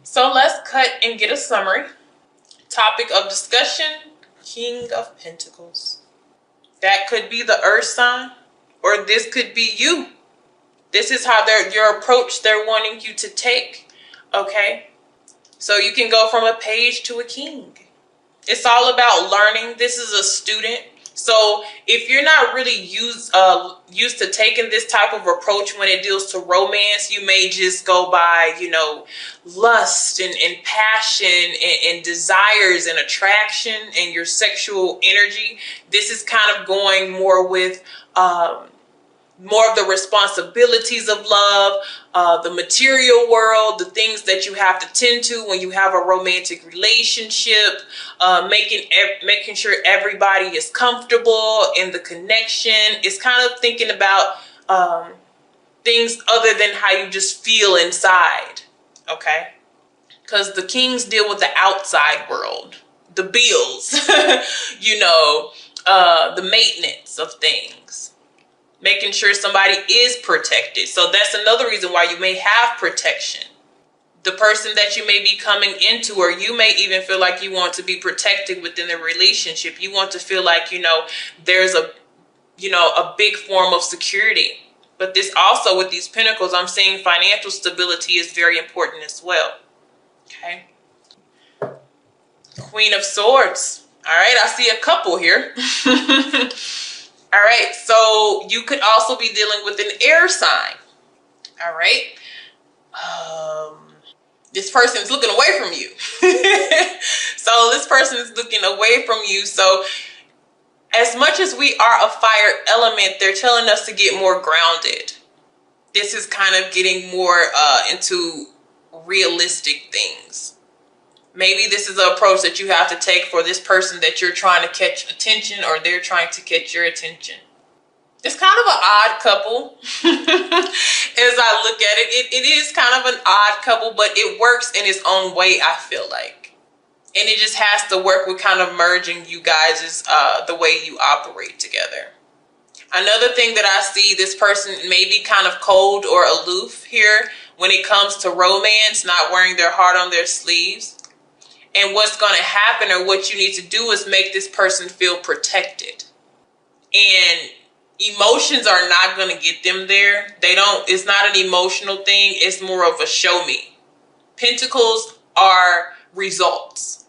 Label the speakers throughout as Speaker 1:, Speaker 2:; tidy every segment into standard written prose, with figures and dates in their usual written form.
Speaker 1: So let's cut and get a summary. Topic of discussion, King of Pentacles. That could be the earth sign, or this could be you. This is how your approach they're wanting you to take. Okay? So you can go from a page to a king. It's all about learning. This is a student. So if you're not really used to taking this type of approach when it deals to romance, you may just go by, lust and passion and desires and attraction and your sexual energy. This is kind of going more with more of the responsibilities of love, the material world, the things that you have to tend to when you have a romantic relationship, making sure everybody is comfortable in the connection. It's kind of thinking about things other than how you just feel inside, okay? Because the kings deal with the outside world, the bills, the maintenance of things. Making sure somebody is protected. So that's another reason why you may have protection. The person that you may be coming into, or you may even feel like you want to be protected within the relationship. You want to feel like, there's a big form of security. But this also with these pentacles, I'm seeing financial stability is very important as well. Okay. Queen of Swords. All right. I see a couple here. All right, so you could also be dealing with an air sign. All right. This person's looking away from you. So this person is looking away from you. So as much as we are a fire element, they're telling us to get more grounded. This is kind of getting more into realistic things. Maybe this is an approach that you have to take for this person that you're trying to catch attention, or they're trying to catch your attention. It's kind of an odd couple. As I look at it, it is kind of an odd couple, but it works in its own way, I feel like. And it just has to work with kind of merging you guys' the way you operate together. Another thing that I see, this person may be kind of cold or aloof here when it comes to romance, not wearing their heart on their sleeves. And what's going to happen, or what you need to do, is make this person feel protected. And emotions are not going to get them there. It's not an emotional thing. It's more of a show me. Pentacles are results.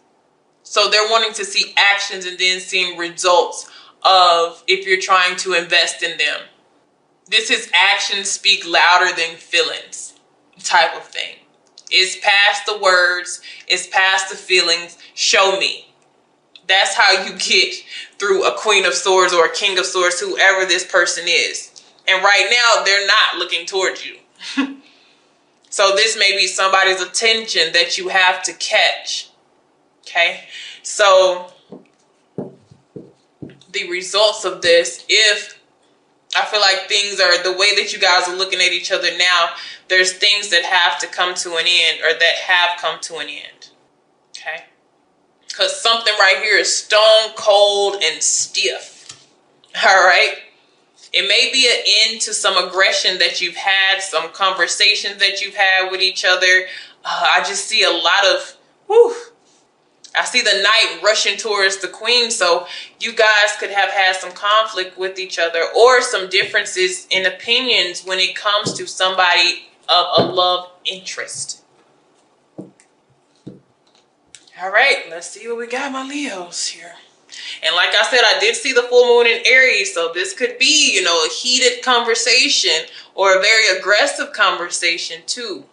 Speaker 1: So they're wanting to see actions and then seeing results of if you're trying to invest in them. This is actions speak louder than feelings type of thing. It's past the words. It's past the feelings. Show me. That's how you get through a Queen of Swords or a King of Swords, whoever this person is. And right now, they're not looking towards you. So this may be somebody's attention that you have to catch. Okay? So the results of this, if I feel like things are the way that you guys are looking at each other now, there's things that have to come to an end, or that have come to an end. Okay? Because something right here is stone cold and stiff. All right? It may be an end to some aggression that you've had, some conversations that you've had with each other. I just see a lot of, I see the knight rushing towards the queen. So you guys could have had some conflict with each other, or some differences in opinions when it comes to somebody of a love interest. All right, let's see what we got, my Leos here. And like I said, I did see the full moon in Aries, so this could be, a heated conversation or a very aggressive conversation too.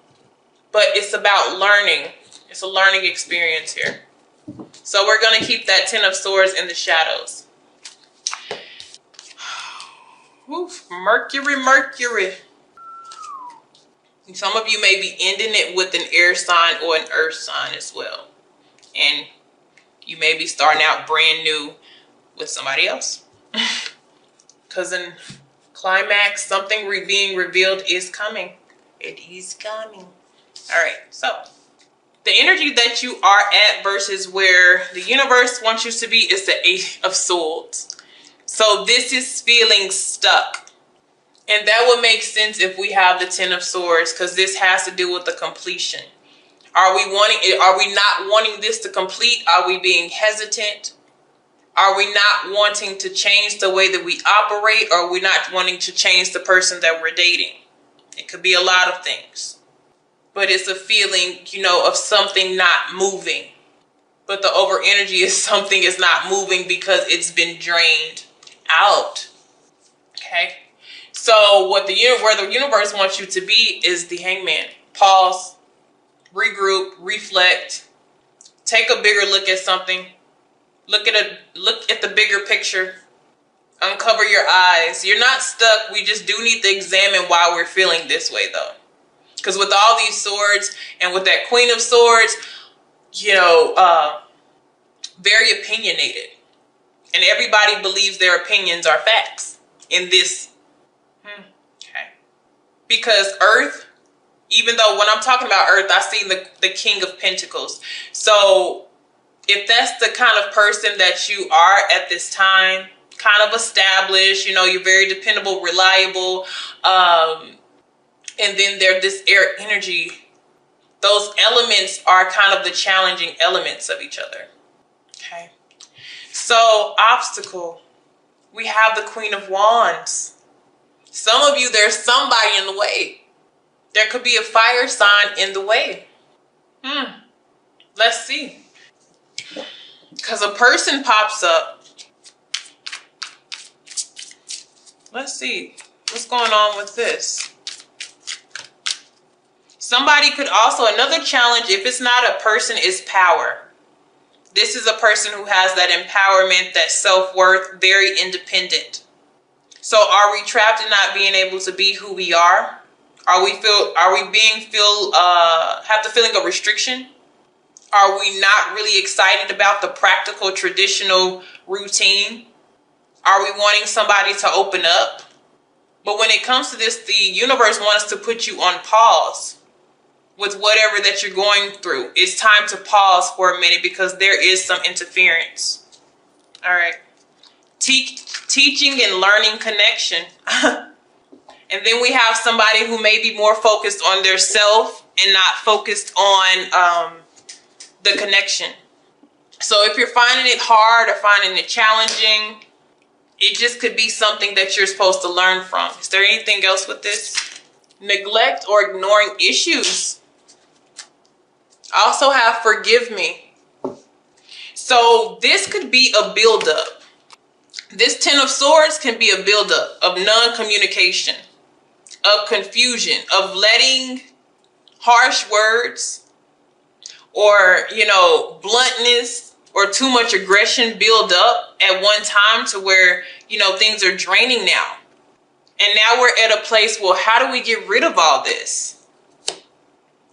Speaker 1: But it's about learning. It's a learning experience here. So we're going to keep that Ten of Swords in the shadows. Oof, Mercury. Some of you may be ending it with an air sign or an earth sign as well. And you may be starting out brand new with somebody else. Because in climax, something being revealed is coming. It is coming. All right, so the energy that you are at versus where the universe wants you to be is the Eight of Swords. So this is feeling stuck. And that would make sense if we have the Ten of Swords, because this has to do with the completion. Are we not wanting this to complete? Are we being hesitant? Are we not wanting to change the way that we operate? Or are we not wanting to change the person that we're dating? It could be a lot of things. But it's a feeling, of something not moving. But the over energy is something is not moving because it's been drained out. Okay? So where the universe wants you to be is the Hangman. Pause, regroup, reflect, take a bigger look at something. Look at the bigger picture. Uncover your eyes. You're not stuck. We just do need to examine why we're feeling this way, though. Because with all these swords and with that Queen of Swords, very opinionated. And everybody believes their opinions are facts in this. Okay. Because Earth, even though when I'm talking about Earth, I see the King of Pentacles. So if that's the kind of person that you are at this time, kind of established, you're very dependable, reliable, and then there's this air energy. Those elements are kind of the challenging elements of each other. Okay. So, obstacle. We have the Queen of Wands. Some of you, there's somebody in the way. There could be a fire sign in the way. Let's see. Because a person pops up. Let's see. What's going on with this? Somebody could also, another challenge, if it's not a person, is power. This is a person who has that empowerment, that self-worth, very independent. So are we trapped in not being able to be who we are? Have the feeling of restriction? Are we not really excited about the practical, traditional routine? Are we wanting somebody to open up? But when it comes to this, the universe wants to put you on pause with whatever that you're going through. It's time to pause for a minute because there is some interference. All right. Teaching and learning connection. And then we have somebody who may be more focused on their self and not focused on the connection. So if you're finding it hard or finding it challenging, it just could be something that you're supposed to learn from. Is there anything else with this? Neglect or ignoring issues. Also have forgive me. So this could be a buildup. This Ten of Swords can be a buildup of non-communication, of confusion, of letting harsh words or, bluntness or too much aggression build up at one time to where, things are draining now. And now we're at a place, well, how do we get rid of all this?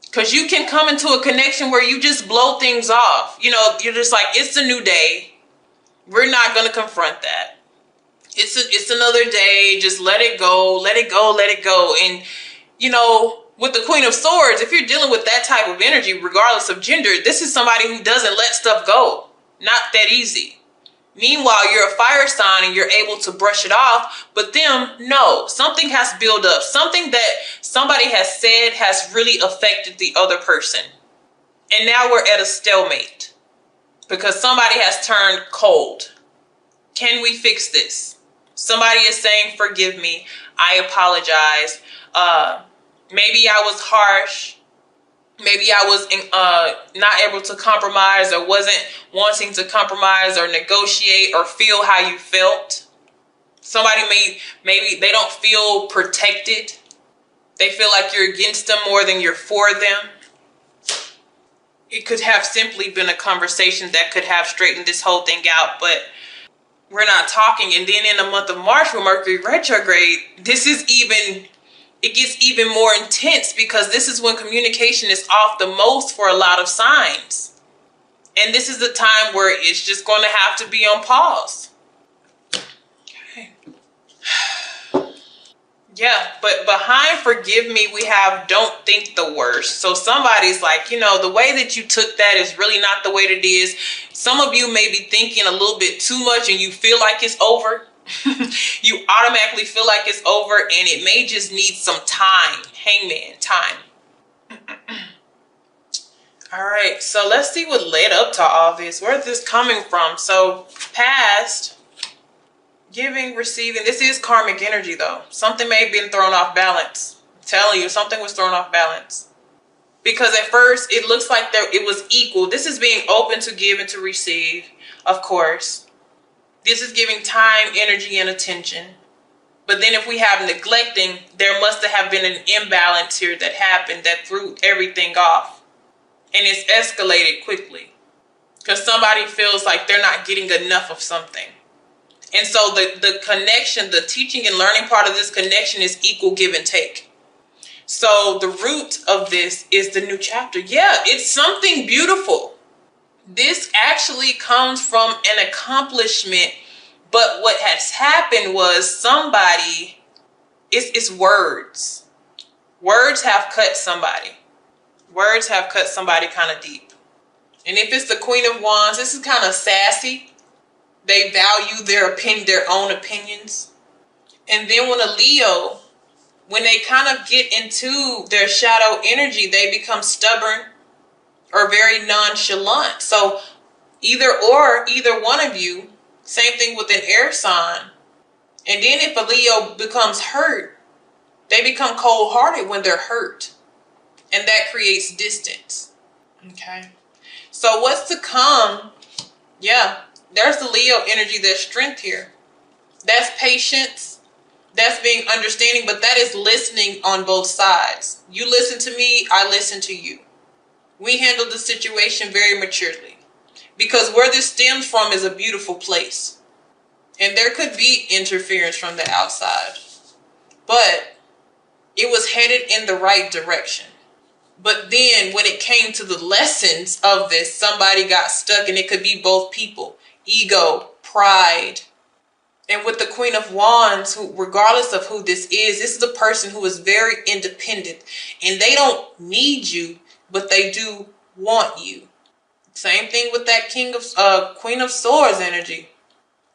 Speaker 1: Because you can come into a connection where you just blow things off. You're just like, it's a new day. We're not going to confront that. It's another day. Just let it go, let it go, let it go. And, with the Queen of Swords, if you're dealing with that type of energy, regardless of gender, this is somebody who doesn't let stuff go. Not that easy. Meanwhile, you're a fire sign and you're able to brush it off, but them, no. Something has built up. Something that somebody has said has really affected the other person. And now we're at a stalemate because somebody has turned cold. Can we fix this? Somebody is saying, forgive me. I apologize. Maybe I was harsh. Maybe I was not able to compromise or wasn't wanting to compromise or negotiate or feel how you felt. Somebody maybe they don't feel protected. They feel like you're against them more than you're for them. It could have simply been a conversation that could have straightened this whole thing out, but we're not talking. And then in the month of March with Mercury retrograde, it gets even more intense because this is when communication is off the most for a lot of signs. And this is the time where it's just going to have to be on pause. Okay. Yeah, but behind forgive me, we have don't think the worst. So somebody's like, the way that you took that is really not the way that it is. Some of you may be thinking a little bit too much and you feel like it's over. You automatically feel like it's over and it may just need some time. Hangman, time. All right, so let's see what led up to all this. Where's this coming from? So past, giving, receiving. This is karmic energy though. Something may have been thrown off balance. I'm telling you, something was thrown off balance. Because at first it looks like it was equal. This is being open to give and to receive, of course. This is giving time, energy, and attention. But then if we have neglecting, there must have been an imbalance here that happened that threw everything off. And it's escalated quickly. Because somebody feels like they're not getting enough of something. And so the connection, the teaching and learning part of this connection is equal give and take. So the root of this is the new chapter. Yeah, it's something beautiful. This actually comes from an accomplishment. But what has happened was somebody, it's words. Words have cut somebody. Words have cut somebody kind of deep. And if it's the Queen of Wands, this is kind of sassy. They value their own opinions. And then when a Leo, when they kind of get into their shadow energy, they become stubborn or very nonchalant. So either one of you, same thing with an air sign. And then if a Leo becomes hurt, they become cold-hearted when they're hurt. And that creates distance. Okay. So what's to come? Yeah, there's the Leo energy, there's strength here. That's patience. That's being understanding, but that is listening on both sides. You listen to me, I listen to you. We handle the situation very maturely. Because where this stems from is a beautiful place. And there could be interference from the outside. But it was headed in the right direction. But then when it came to the lessons of this, somebody got stuck, and it could be both people. Ego, pride. And with the Queen of Wands, who, regardless of who this is a person who is very independent. And they don't need you, but they do want you. Same thing with that Queen of Swords energy.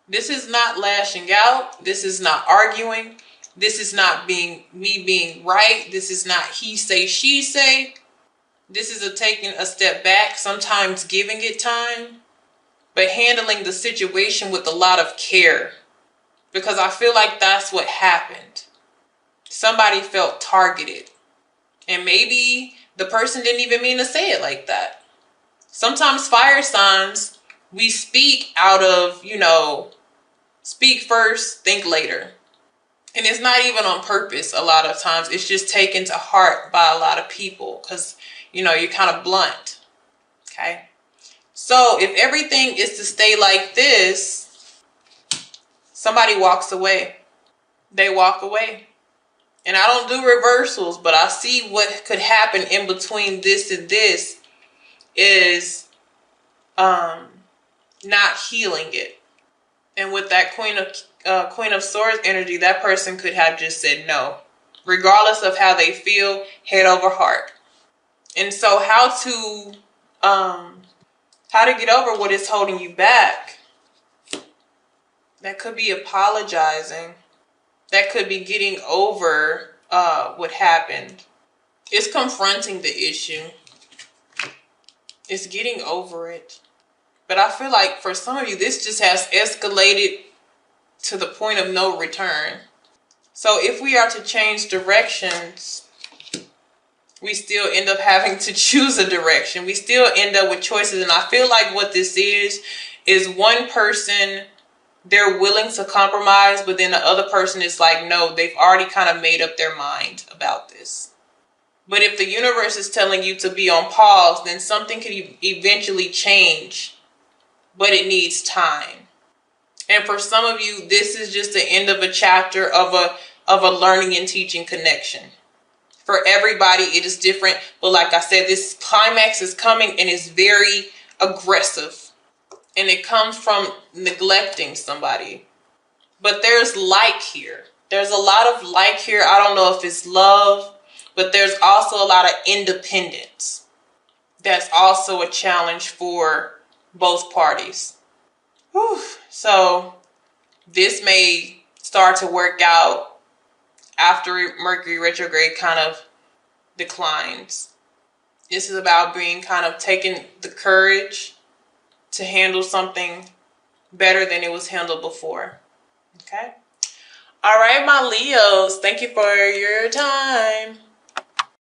Speaker 1: This is not lashing out. This is not arguing. This is not me being right. This is not he say, she say. This is taking a step back, sometimes giving it time, but handling the situation with a lot of care. Because I feel like that's what happened. Somebody felt targeted. And maybe the person didn't even mean to say it like that. Sometimes fire signs, we speak out of, speak first, think later. And it's not even on purpose a lot of times. It's just taken to heart by a lot of people because, you're kind of blunt. Okay? So if everything is to stay like this, somebody walks away. They walk away. And I don't do reversals, but I see what could happen in between this and this is not healing it. And with that Queen of Swords energy, that person could have just said no, regardless of how they feel, head over heart. And so how to get over what is holding you back? That could be apologizing. That could be getting over what happened. It's confronting the issue. It's getting over it. But I feel like for some of you, this just has escalated to the point of no return. So if we are to change directions, we still end up having to choose a direction. We still end up with choices. And I feel like what this is one person, they're willing to compromise, but then the other person is like, no, they've already kind of made up their mind about this. But if the universe is telling you to be on pause, then something could eventually change, but it needs time. And for some of you, this is just the end of a chapter of a learning and teaching connection. For everybody, it is different. But like I said, this climax is coming and it's very aggressive. And it comes from neglecting somebody. But there's like here. There's a lot of like here. I don't know if it's love, but there's also a lot of independence. That's also a challenge for both parties. Whew. So this may start to work out after Mercury retrograde kind of declines. This is about being kind of taking the courage to handle something better than it was handled before. Okay. All right, my Leos, thank you for your time.